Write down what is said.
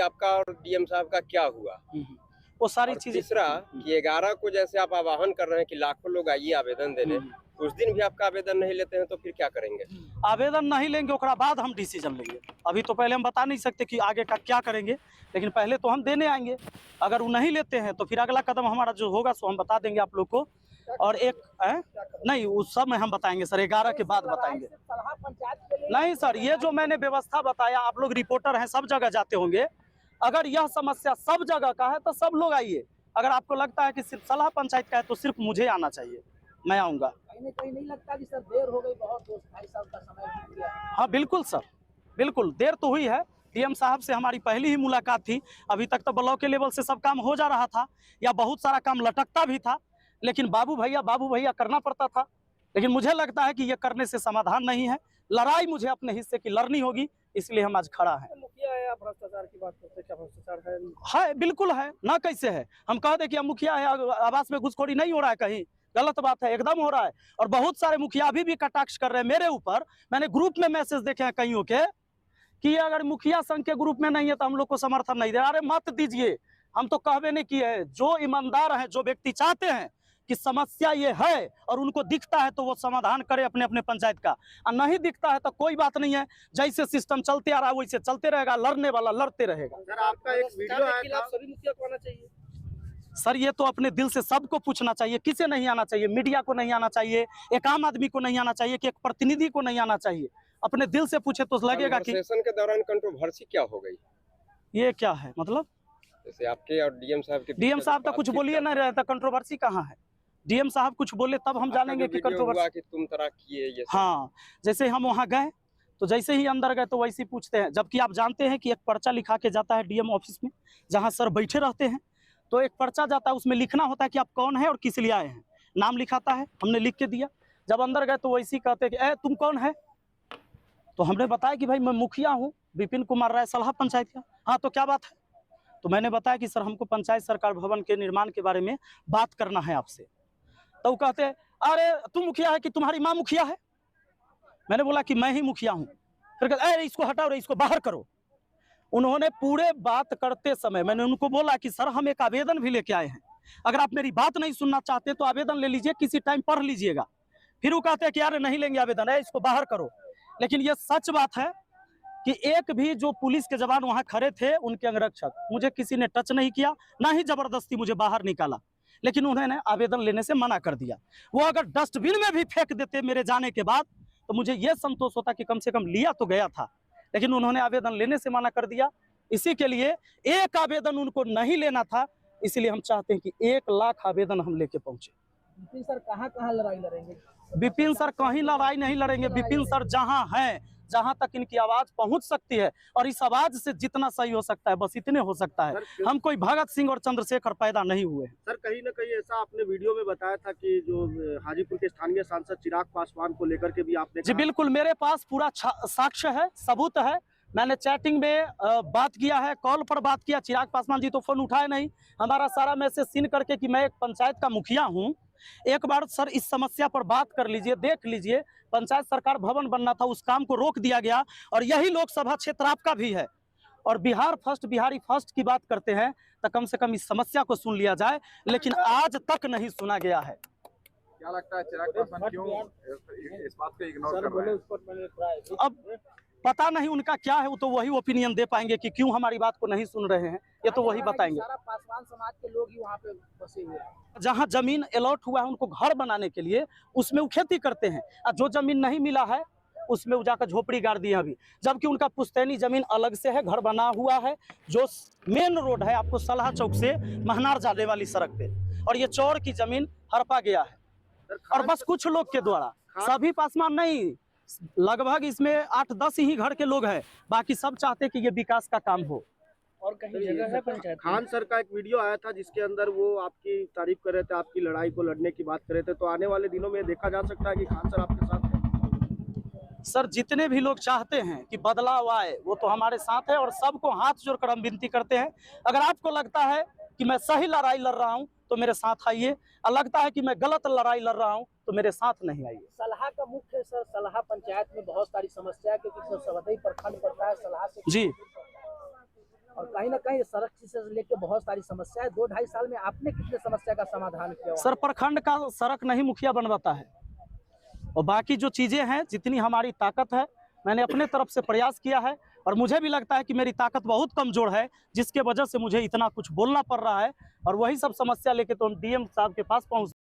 आपका और डीएम साहब का क्या हुआ? वो सारी चीजें। तीसरा कि 11 को जैसे आप आह्वान कर रहे हैं कि लाखों लोग आइए आवेदन देने, उस दिन भी आपका आवेदन नहीं लेते हैं तो फिर क्या करेंगे? आवेदन नहीं लेंगे उसके बाद हम डिसीजन लेंगे। अभी तो पहले हम बता नहीं सकते कि आगे का क्या करेंगे, लेकिन पहले तो हम देने आएंगे। अगर वो नहीं लेते हैं तो फिर अगला कदम हमारा जो होगा सो हम बता देंगे आप लोग को। और एक नहीं, उस सब में हम बताएंगे सर, 11 के बाद बताएंगे। नहीं सर, ये जो मैंने व्यवस्था बताया, आप लोग रिपोर्टर हैं, सब जगह जाते होंगे। अगर यह समस्या सब जगह का है तो सब लोग आइए। अगर आपको लगता है कि सिर्फ सलाह पंचायत का है तो सिर्फ मुझे आना चाहिए, मैं आऊँगा। कहीं नहीं लगता कि सर देर हो गई बहुत, 2-2.5 साल का समय बीत गया? हाँ बिल्कुल सर, बिल्कुल देर तो हुई है। डीएम साहब से हमारी पहली ही मुलाकात थी। अभी तक तो ब्लॉक के लेवल से सब काम हो जा रहा था या बहुत सारा काम लटकता भी था, लेकिन बाबू भैया करना पड़ता था। लेकिन मुझे लगता है कि ये करने से समाधान नहीं है। लड़ाई मुझे अपने हिस्से की लड़नी होगी, इसलिए हम आज खड़ा हैं। मुखिया है, आप भ्रष्टाचार की बात करते हैं, क्या भ्रष्टाचार है? बिल्कुल है ना, कैसे है? हम कह दे कि हम मुखिया है, आवास में घुसखोरी नहीं हो रहा है कहीं? गलत बात है, एकदम हो रहा है। और बहुत सारे मुखिया अभी भी कटाक्ष कर रहे हैं मेरे ऊपर। मैंने ग्रुप में मैसेज देखे हैं कईयों के कि अगर मुखिया संघ के ग्रुप में नहीं है तो हम लोग को समर्थन नहीं दे। अरे मत दीजिए, हम तो कहवे नहीं किए हैं। जो ईमानदार हैं, जो व्यक्ति चाहते हैं कि समस्या ये है और उनको दिखता है तो वो समाधान करे अपने अपने पंचायत का, और नहीं दिखता है तो कोई बात नहीं है। जैसे सिस्टम चलते आ रहा है वैसे चलते रहेगा, लड़ने वाला लड़ते रहेगा। सर आपका एक वीडियो आया था, सभी मुखिया को आना चाहिए। सर ये तो अपने दिल से सबको पूछना चाहिए, किसे नहीं आना चाहिए? मीडिया को नहीं आना चाहिए, एक आम आदमी को नहीं आना चाहिए, कि एक प्रतिनिधि को नहीं आना चाहिए? अपने दिल से पूछे तो लगेगा कि सेशन के दौरान कंट्रोवर्सी क्या हो गई? ये क्या है मतलब? जैसे आपके और डीएम साहब के, डीएम साहब तो कुछ बोलिए नहीं रहे था, कंट्रोवर्सी कहाँ है? डीएम साहब कुछ बोले तब हम जानेंगे कि कंट्रोवर्सी कि तुम तरह किए ये। हाँ, जैसे हम वहाँ गए तो जैसे ही अंदर गए तो वैसे ही पूछते हैं, जबकि आप जानते हैं कि एक पर्चा लिखा के जाता है डीएम ऑफिस में, जहाँ सर बैठे रहते हैं। तो एक पर्चा जाता है, उसमें लिखना होता है कि आप कौन है और किस लिए आए हैं। नाम लिखाता है, हमने लिख के दिया। जब अंदर गए तो वैसे ही कहते हैं कि ए तुम कौन है? तो हमने बताया कि भाई मैं मुखिया हूँ, विपिन कुमार राय, सलाह पंचायत का। हाँ तो क्या बात है? तो मैंने बताया कि सर हमको पंचायत सरकार भवन के निर्माण के बारे में बात करना है आपसे। तो वो कहते हैं अरे तुम मुखिया है कि तुम्हारी माँ मुखिया है? मैंने बोला कि मैं ही मुखिया हूँ। फिर कहते अरे इसको हटाओ, इसको बाहर करो। उन्होंने पूरे बात करते समय मैंने उनको बोला कि सर हम एक आवेदन भी लेके आए हैं, अगर आप मेरी बात नहीं सुनना चाहते तो आवेदन ले लीजिए, किसी टाइम पढ़ लीजिएगा। फिर वो कहते हैं कि यार नहीं लेंगे आवेदन, है इसको बाहर करो। लेकिन ये सच बात है कि एक भी जो पुलिस के जवान वहां खड़े थे, उनके अंगरक्षक, मुझे किसी ने टच नहीं किया, ना ही जबरदस्ती मुझे बाहर निकाला, लेकिन उन्होंने आवेदन लेने से मना कर दिया। वो अगर डस्टबिन में भी फेंक देते मेरे जाने के बाद तो मुझे ये संतोष होता कि कम से कम लिया तो गया था, लेकिन उन्होंने आवेदन लेने से मना कर दिया। इसी के लिए एक आवेदन उनको नहीं लेना था, इसलिए हम चाहते हैं कि 1 लाख आवेदन हम लेके पहुंचे। विपिन सर कहाँ लड़ाई लड़ेंगे? विपिन सर कहीं लड़ाई नहीं लड़ेंगे। विपिन सर जहां हैं, जहां तक इनकी आवाज पहुंच सकती है, और इस आवाज से जितना सही हो सकता है बस इतने हो सकता है। हम कोई भगत सिंह और चंद्रशेखर पैदा नहीं हुए। सर कहीं ना कहीं ऐसा आपने वीडियो में बताया था कि जो हाजीपुर के स्थानीय सांसद चिराग पासवान को लेकर के भी आपने जी बिल्कुल, मेरे पास पूरा साक्ष्य है, सबूत है। मैंने चैटिंग में बात किया है, कॉल पर बात किया। चिराग पासवान जी तो फोन उठाए नहीं। हमारा सारा मैसेज सीन करके कि मैं एक पंचायत का मुखिया हूं, एक बार सर इस समस्या पर बात कर लीजिए, देख लीजिए। पंचायत सरकार भवन बनना था, उस काम को रोक दिया गया, और यही लोकसभा क्षेत्र आपका भी है। और बिहारी फर्स्ट की बात करते हैं तो कम से कम इस समस्या को सुन लिया जाए, लेकिन आज तक नहीं सुना गया है। क्या लगता है चिराग पासवान क्यों इस बात को इग्नोर कर रहे हैं? अब पता नहीं उनका क्या है, वो तो वही ओपिनियन दे पाएंगे कि क्यों हमारी बात को नहीं सुन रहे हैं, ये तो वही बताएंगे। सारा पासवान समाज के लोग ही वहाँ पे बसे हुए हैं। जहाँ जमीन अलॉट हुआ है उनको घर बनाने के लिए, उसमें वो खेती करते हैं, और जो जमीन नहीं मिला है उसमें वो जाकर झोपड़ी गाड़ दिए अभी, जबकि उनका पुश्तैनी जमीन अलग से है, घर बना हुआ है। जो मेन रोड है आपको सलाह चौक से महनार जाने वाली सड़क पे, और ये चौर की जमीन हड़पा गया है, और बस कुछ लोग के द्वारा, सभी पासवान नहीं, लगभग इसमें 8-10 ही घर के लोग हैं, बाकी सब चाहते कि ये विकास का काम हो। और कहीं जगह है पंचायत? खान सर का एक वीडियो आया था जिसके अंदर वो आपकी तारीफ कर रहे थे, आपकी लड़ाई को लड़ने की बात कर रहे थे, तो आने वाले दिनों में देखा जा सकता है कि खान सर आपके साथ हैं? सर जितने भी लोग चाहते हैं कि बदलाव आए वो तो हमारे साथ है, और सबको हाथ जोड़कर हम विनती करते हैं, अगर आपको लगता है कि मैं सही लड़ाई लड़ रहा हूं तो मेरे साथ आइए, और लगता है कि मैं गलत लड़ाई लड़ रहा हूं तो मेरे साथ नहीं आइए। सलाह का मुख्य सर, सलाह पंचायत में बहुत सारी समस्या है, क्योंकि सर सवदई प्रखंड पड़ता है, सलाह से जी और कहीं ना कहीं सड़क से लेकर बहुत सारी समस्या है। 2-2.5 साल में आपने कितने समस्या का समाधान किया? सर प्रखंड का सड़क नहीं मुखिया बनवाता है, और बाकी जो चीज़ें हैं जितनी हमारी ताकत है मैंने अपने तरफ से प्रयास किया है, और मुझे भी लगता है कि मेरी ताकत बहुत कमज़ोर है, जिसके वजह से मुझे इतना कुछ बोलना पड़ रहा है। और वही सब समस्या लेके तो हम डीएम साहब के पास पहुँच